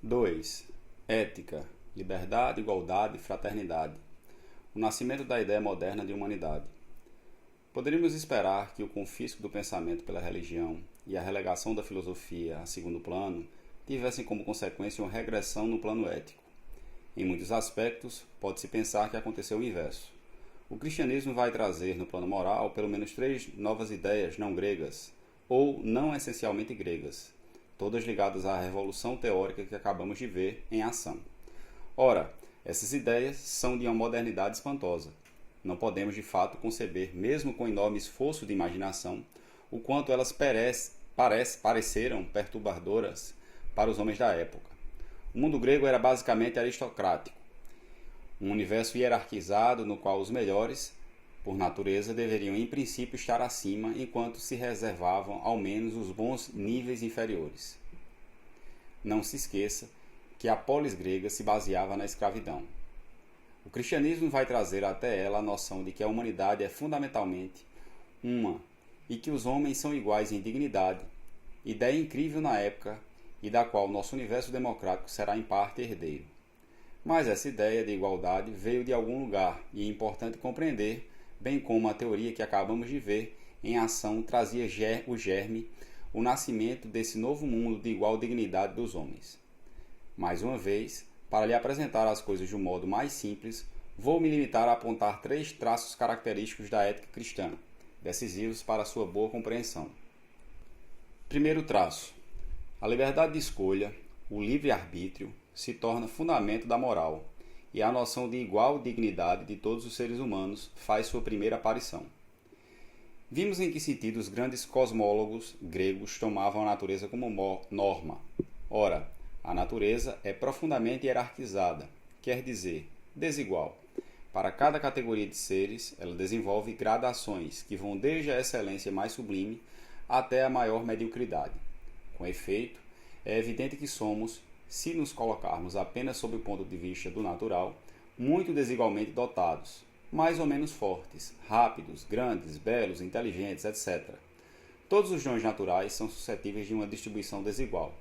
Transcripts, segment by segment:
2. Ética, liberdade, igualdade e fraternidade. O nascimento da ideia moderna de humanidade. Poderíamos esperar que o confisco do pensamento pela religião e a relegação da filosofia a segundo plano tivessem como consequência uma regressão no plano ético. Em muitos aspectos, pode-se pensar que aconteceu o inverso. O cristianismo vai trazer no plano moral pelo menos 3 novas ideias não gregas, ou não essencialmente gregas, todas ligadas à revolução teórica que acabamos de ver em ação. Ora, essas ideias são de uma modernidade espantosa. Não podemos de fato conceber, mesmo com enorme esforço de imaginação, o quanto elas pareceram perturbadoras para os homens da época. O mundo grego era basicamente aristocrático, um universo hierarquizado no qual os melhores, por natureza, deveriam em princípio estar acima, enquanto se reservavam ao menos os bons níveis inferiores. Não se esqueça que a polis grega se baseava na escravidão. O cristianismo vai trazer até ela a noção de que a humanidade é fundamentalmente uma e que os homens são iguais em dignidade, ideia incrível na época e da qual nosso universo democrático será em parte herdeiro. Mas essa ideia de igualdade veio de algum lugar e é importante compreender, bem como a teoria que acabamos de ver em ação trazia o germe, o nascimento desse novo mundo de igual dignidade dos homens. Mais uma vez, para lhe apresentar as coisas de um modo mais simples, vou me limitar a apontar 3 traços característicos da ética cristã, decisivos para sua boa compreensão. Primeiro traço: a liberdade de escolha, o livre-arbítrio, se torna fundamento da moral, e a noção de igual dignidade de todos os seres humanos faz sua primeira aparição. Vimos em que sentido os grandes cosmólogos gregos tomavam a natureza como norma. Ora, a natureza é profundamente hierarquizada, quer dizer, desigual. Para cada categoria de seres, ela desenvolve gradações que vão desde a excelência mais sublime até a maior mediocridade. Com efeito, é evidente que somos, se nos colocarmos apenas sob o ponto de vista do natural, muito desigualmente dotados, mais ou menos fortes, rápidos, grandes, belos, inteligentes, etc. Todos os dons naturais são suscetíveis de uma distribuição desigual.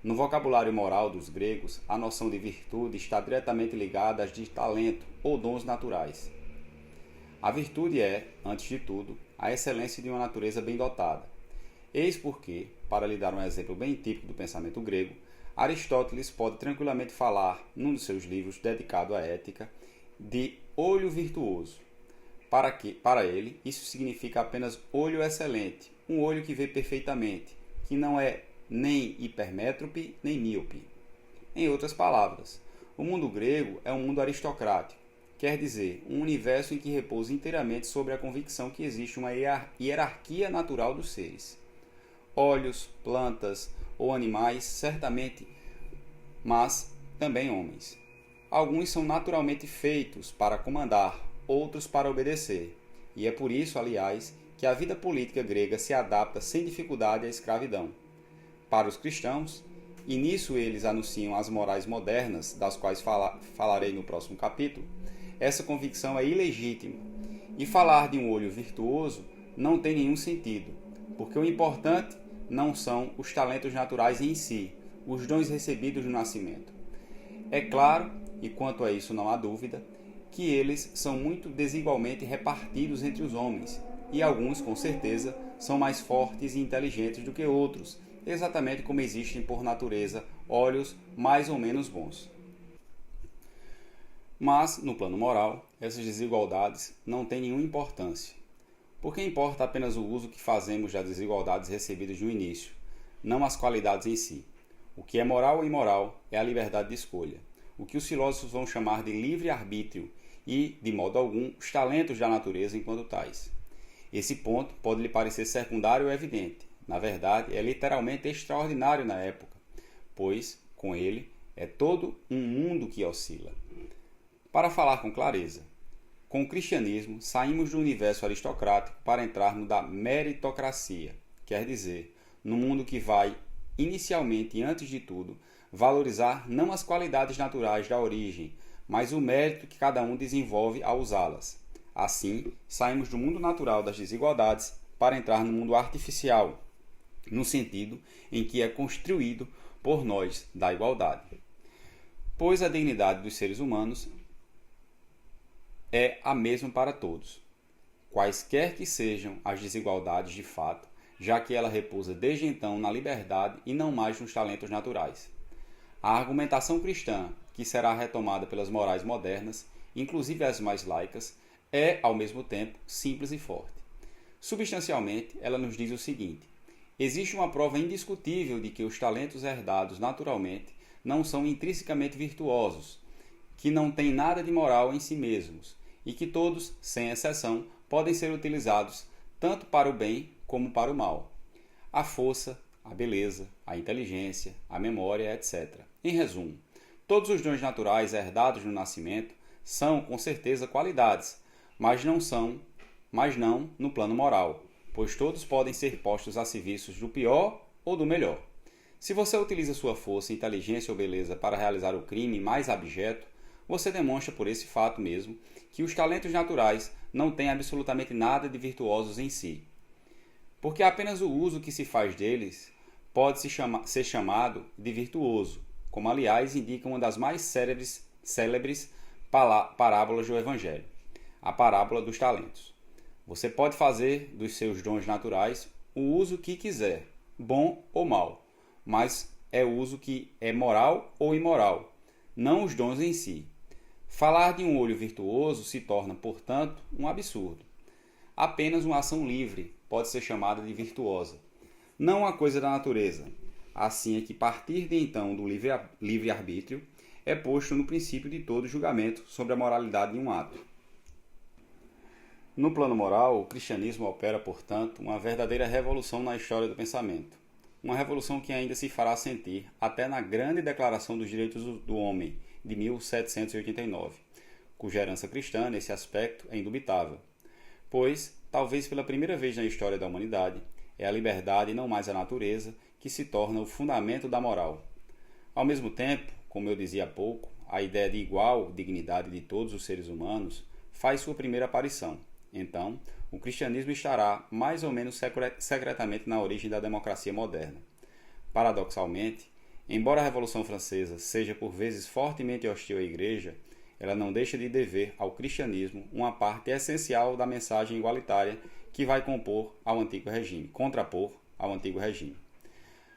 No vocabulário moral dos gregos, a noção de virtude está diretamente ligada às de talento ou dons naturais. A virtude é, antes de tudo, a excelência de uma natureza bem dotada. Eis porque, para lhe dar um exemplo bem típico do pensamento grego, Aristóteles pode tranquilamente falar, num de seus livros dedicado à ética, de olho virtuoso. Para ele, isso significa apenas olho excelente, um olho que vê perfeitamente, que não é nem hipermétrope, nem míope. Em outras palavras, o mundo grego é um mundo aristocrático, quer dizer, um universo em que repousa inteiramente sobre a convicção que existe uma hierarquia natural dos seres. Olhos, plantas ou animais, certamente, mas também homens. Alguns são naturalmente feitos para comandar, outros para obedecer, e é por isso, aliás, que a vida política grega se adapta sem dificuldade à escravidão. Para os cristãos, e nisso eles anunciam as morais modernas, das quais falarei no próximo capítulo, essa convicção é ilegítima, e falar de um olho virtuoso não tem nenhum sentido, porque o importante não são os talentos naturais em si, os dons recebidos no nascimento. É claro, e quanto a isso não há dúvida, que eles são muito desigualmente repartidos entre os homens, e alguns, com certeza, são mais fortes e inteligentes do que outros, exatamente como existem por natureza olhos mais ou menos bons. Mas, no plano moral, essas desigualdades não têm nenhuma importância, porque importa apenas o uso que fazemos das desigualdades recebidas no início, não as qualidades em si. O que é moral ou imoral é a liberdade de escolha, o que os filósofos vão chamar de livre-arbítrio e, de modo algum, os talentos da natureza enquanto tais. Esse ponto pode lhe parecer secundário ou evidente. Na verdade, é literalmente extraordinário na época, pois, com ele, é todo um mundo que oscila. Para falar com clareza, com o cristianismo, saímos do universo aristocrático para entrar no da meritocracia, quer dizer, no mundo que vai, inicialmente e antes de tudo, valorizar não as qualidades naturais da origem, mas o mérito que cada um desenvolve ao usá-las. Assim, saímos do mundo natural das desigualdades para entrar no mundo artificial, no sentido em que é construído por nós da igualdade. Pois a dignidade dos seres humanos é a mesma para todos, quaisquer que sejam as desigualdades de fato, já que ela repousa desde então na liberdade e não mais nos talentos naturais. A argumentação cristã, que será retomada pelas morais modernas, inclusive as mais laicas, é, ao mesmo tempo, simples e forte. Substancialmente, ela nos diz o seguinte: existe uma prova indiscutível de que os talentos herdados naturalmente não são intrinsecamente virtuosos, que não têm nada de moral em si mesmos, e que todos, sem exceção, podem ser utilizados tanto para o bem como para o mal. A força, a beleza, a inteligência, a memória, etc. Em resumo, todos os dons naturais herdados no nascimento são, com certeza, qualidades, mas não no plano moral, pois todos podem ser postos a serviço do pior ou do melhor. Se você utiliza sua força, inteligência ou beleza para realizar o crime mais abjeto, você demonstra por esse fato mesmo que os talentos naturais não têm absolutamente nada de virtuosos em si. Porque apenas o uso que se faz deles pode ser chamado de virtuoso, como aliás indica uma das mais célebres parábolas do Evangelho, a parábola dos talentos. Você pode fazer dos seus dons naturais o uso que quiser, bom ou mal, mas é o uso que é moral ou imoral, não os dons em si. Falar de um olho virtuoso se torna, portanto, um absurdo. Apenas uma ação livre pode ser chamada de virtuosa, não uma coisa da natureza. Assim é que partir de então do livre-arbítrio é posto no princípio de todo julgamento sobre a moralidade de um ato. No plano moral, o cristianismo opera, portanto, uma verdadeira revolução na história do pensamento. Uma revolução que ainda se fará sentir até na grande Declaração dos Direitos do Homem, de 1789, cuja herança cristã, nesse aspecto, é indubitável. Pois, talvez pela primeira vez na história da humanidade, é a liberdade e não mais a natureza que se torna o fundamento da moral. Ao mesmo tempo, como eu dizia há pouco, a ideia de igual dignidade de todos os seres humanos faz sua primeira aparição. Então, o cristianismo estará mais ou menos secretamente na origem da democracia moderna. Paradoxalmente, embora a Revolução Francesa seja por vezes fortemente hostil à Igreja, ela não deixa de dever ao cristianismo uma parte essencial da mensagem igualitária que vai contrapor ao antigo regime.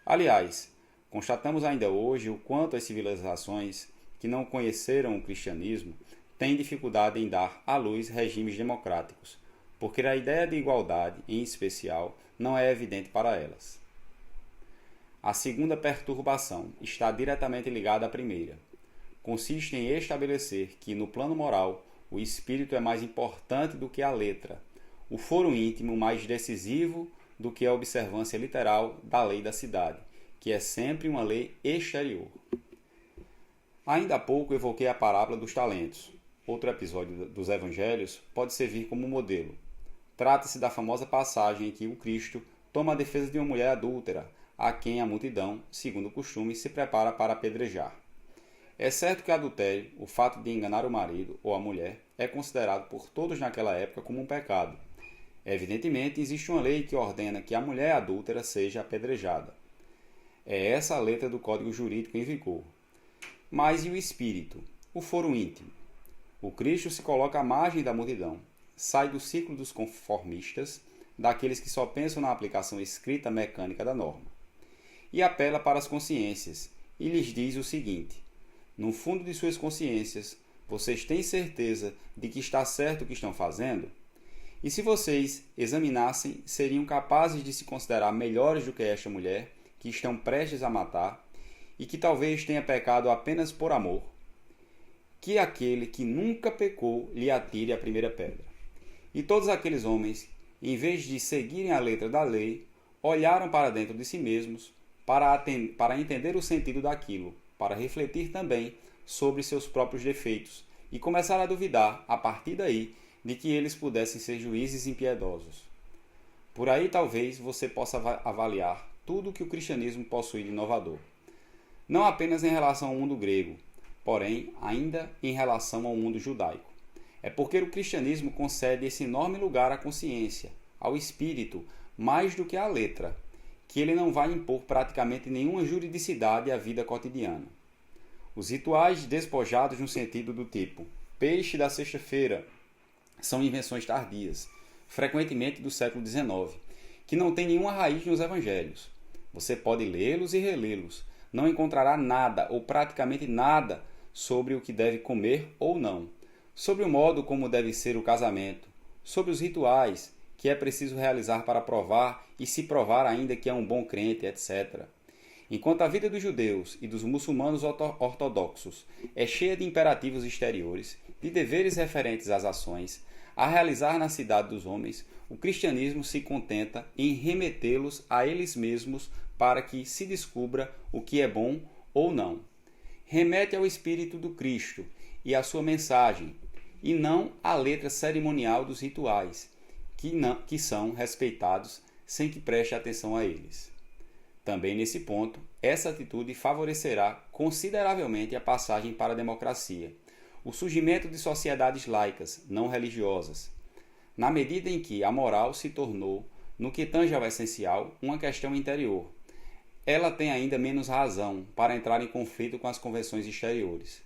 Aliás, constatamos ainda hoje o quanto as civilizações que não conheceram o cristianismo têm dificuldade em dar à luz regimes democráticos, porque a ideia de igualdade, em especial, não é evidente para elas. A segunda perturbação está diretamente ligada à primeira. Consiste em estabelecer que, no plano moral, o espírito é mais importante do que a letra, o foro íntimo mais decisivo do que a observância literal da lei da cidade, que é sempre uma lei exterior. Ainda há pouco evoquei a parábola dos talentos. Outro episódio dos Evangelhos pode servir como modelo. Trata-se da famosa passagem em que o Cristo toma a defesa de uma mulher adúltera, a quem a multidão, segundo o costume, se prepara para apedrejar. É certo que o adultério, o fato de enganar o marido ou a mulher, é considerado por todos naquela época como um pecado. Evidentemente, existe uma lei que ordena que a mulher adúltera seja apedrejada. É essa a letra do Código Jurídico em vigor. Mas e o espírito, o foro íntimo? O Cristo se coloca à margem da multidão, sai do ciclo dos conformistas, daqueles que só pensam na aplicação escrita mecânica da norma, e apela para as consciências e lhes diz o seguinte: no fundo de suas consciências, vocês têm certeza de que está certo o que estão fazendo? E se vocês examinassem, seriam capazes de se considerar melhores do que esta mulher, que estão prestes a matar, e que talvez tenha pecado apenas por amor? Que aquele que nunca pecou lhe atire a primeira pedra. E todos aqueles homens, em vez de seguirem a letra da lei, olharam para dentro de si mesmos para entender o sentido daquilo, para refletir também sobre seus próprios defeitos e começar a duvidar, a partir daí, de que eles pudessem ser juízes impiedosos. Por aí talvez você possa avaliar tudo o que o cristianismo possui de inovador. Não apenas em relação ao mundo grego, porém ainda em relação ao mundo judaico. É porque o cristianismo concede esse enorme lugar à consciência, ao espírito, mais do que à letra, que ele não vai impor praticamente nenhuma juridicidade à vida cotidiana. Os rituais despojados no sentido do tipo peixe da sexta-feira são invenções tardias, frequentemente do século XIX, que não têm nenhuma raiz nos evangelhos. Você pode lê-los e relê-los, não encontrará nada ou praticamente nada sobre o que deve comer ou não, sobre o modo como deve ser o casamento, sobre os rituais que é preciso realizar para provar e se provar ainda que é um bom crente, etc. Enquanto a vida dos judeus e dos muçulmanos ortodoxos é cheia de imperativos exteriores, de deveres referentes às ações, a realizar na cidade dos homens, o cristianismo se contenta em remetê-los a eles mesmos para que se descubra o que é bom ou não. Remete ao Espírito do Cristo e à sua mensagem, e não à letra cerimonial dos rituais, que são respeitados sem que preste atenção a eles. Também nesse ponto, essa atitude favorecerá consideravelmente a passagem para a democracia, o surgimento de sociedades laicas, não religiosas, na medida em que a moral se tornou, no que tange ao essencial, uma questão interior. Ela tem ainda menos razão para entrar em conflito com as convenções exteriores.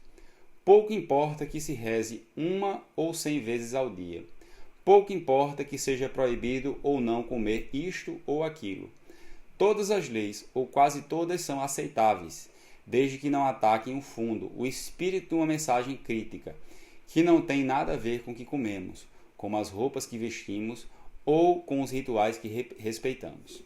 Pouco importa que se reze 1 ou 100 vezes ao dia. Pouco importa que seja proibido ou não comer isto ou aquilo. Todas as leis, ou quase todas, são aceitáveis, desde que não ataquem o fundo, o espírito de uma mensagem crítica, que não tem nada a ver com o que comemos, como as roupas que vestimos ou com os rituais que respeitamos.